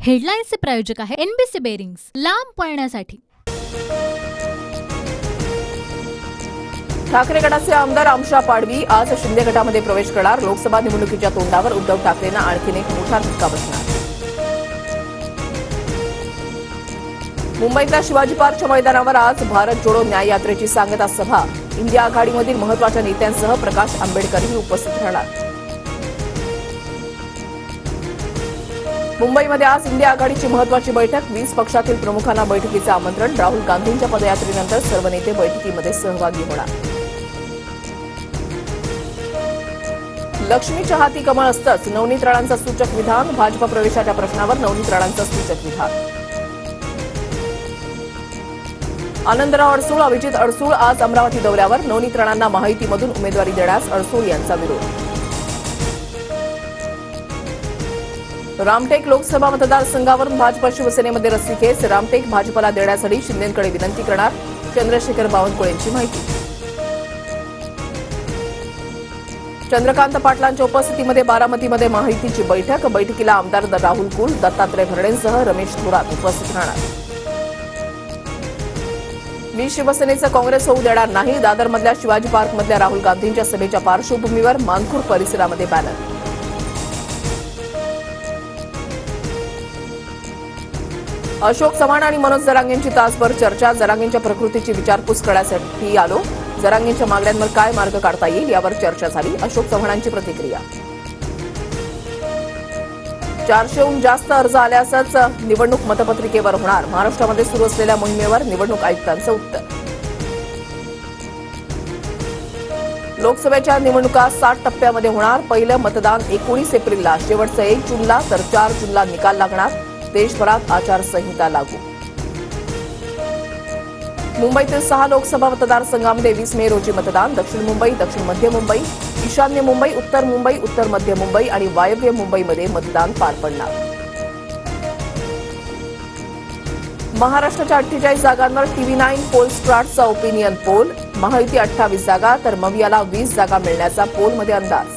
हेडलाईन्सचे प्रायोजक आहे NBC bearings, लांब पळण्यासाठी। ठाकरे गटाचे आमदार आमशा पाडवी आज शिंदे गटामध्ये प्रवेश करणार। लोकसभा निवडणुकीच्या तोंडावर उद्धव ठाकरेंना आणखीन एक मोठा धक्का बसणार। मुंबईतल्या शिवाजी पार्कच्या मैदानावर आज भारत जोडो न्याय यात्रेची सांगता सभा। इंडिया आघाडीमधील महत्वाच्या नेत्यांसह प्रकाश आंबेडकरही उपस्थित राहणार। मुंबईमध्ये आज इंडिया आघाडीची महत्वाची बैठक। 20 पक्षातील प्रमुखांना बैठकीचे आमंत्रण। राहुल गांधींच्या पदयात्रेनंतर सर्व नेते बैठकीमध्ये सहभागी होणार। लक्ष्मीच्या हाती कमळ असतंच, नवनीत राणांचं सूचक विधान। भाजपा प्रवेशाच्या प्रश्नावर नवनीत राणांचं सूचक विधान। आनंदराव अडसूळ, अभिजित अडसूळ आज अमरावती दौऱ्यावर। नवनीत राणांना महायुतीमधून उमेदवारी देण्यास अडसूळ यांचा विरोध। रामटेक लोकसभा मतदारसंघावरून भाजपा शिवसेनेमध्ये रस्सीखेच। रामटेक भाजपला देण्यासाठी शिंदेंकडे विनंती करणार, चंद्रशेखर बावनकुळेंची माहिती। चंद्रकांत पाटलांच्या उपस्थितीमध्ये बारामतीमध्ये महायुतीची बैठक। बैठकीला आमदार राहुल कुल, दत्तात्रय भरणेंसह रमेश थोरात उपस्थित राहणार। मी शिवसेनेचं काँग्रेस होऊ देणार नाही, दादरमधल्या शिवाजी पार्कमधल्या राहुल गांधींच्या सभेच्या पार्श्वभूमीवर मानखुर्द परिसरामध्ये बॅनर। अशोक चव्हाण आणि मनोज जरांगेंची तासभर चर्चा। जरांगेंच्या प्रकृतीची विचारपूस करण्यासाठी आलो, जरांगेंच्या मागण्यांवर काय मार्ग काढता येईल यावर चर्चा झाली। अशोक चव्हाणांची प्रतिक्रिया। 400हून जास्त अर्ज आल्यासच निवडणूक मतपत्रिकेवर होणार। महाराष्ट्रामध्ये सुरू असलेल्या मोहिमेवर निवडणूक आयुक्तांचं उत्तर। लोकसभेच्या निवडणुका 7 टप्प्यामध्ये होणार। पहिलं मतदान 19 एप्रिलला, शेवटचं 1 जूनला तर 4 जूनला निकाल लागणार। देशभरात आचारसंहिता लागू। मुंबईतील 6 लोकसभा मतदारसंघामध्ये 20 मे रोजी मतदान। दक्षिण मुंबई, दक्षिण मध्य मुंबई, ईशान्य मुंबई, उत्तर मुंबई, उत्तर मध्य मुंबई आणि वायव्य मुंबईमध्ये मतदान पार पडणार। महाराष्ट्राच्या 48 जागांवर TV9 पोलस्टार्सचा ओपिनियन पोल। महायुती 28 जागा तर मवियाला 20 जागा मिळण्याचा पोलमध्ये अंदाज।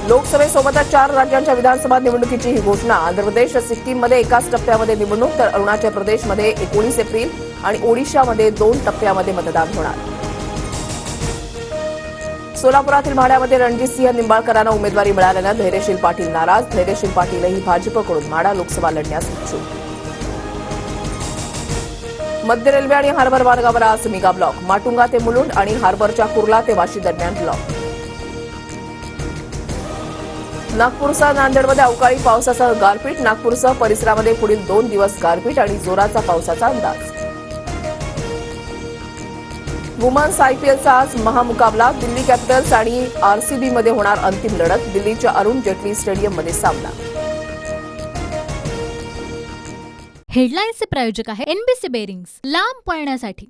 लोकसभेसोबतच 4 राज्यांच्या विधानसभा निवडणुकीची ही घोषणा। आंध्र प्रदेश, सिक्कीममध्ये एकाच टप्प्यामध्ये निवडणूक तर अरुणाचल प्रदेशमध्ये 19 एप्रिल आणि ओडिशामध्ये 2 टप्प्यामध्ये मतदान होणार। सोलापुरातील माढ्यामध्ये रणजितसिंह निंबाळकरांना उमेदवारी मिळाल्यानं धैर्यशील पाटील नाराज। धैर्यशील पाटीलही भाजपकडून माढा लोकसभा लढण्यास इच्छुक। मध्य रेल्वे आणि हार्बर मार्गावर आज मेगा ब्लॉक। माटुंगा ते मुलुंड आणि हार्बरच्या कुर्ला ते वाशी दरम्यान ब्लॉक। नागपूरसह नांदेडमध्ये अवकाळी पावसासह गारपीट। नागपूरसह परिसरामध्ये पुढील 2 दिवस गारपीट आणि जोराचा पावसाचा अंदाज। वुमन्स आयपीएलचा आज महामुकाबला। दिल्ली कॅपिटल्स आणि आरसीबीमध्ये होणार अंतिम लढत। दिल्लीच्या अरुण जेटली स्टेडियममध्ये सामना। हेडलाईन्सचे प्रायोजक आहे एनबीसी बेरिंग्स, लांब पळण्यासाठी।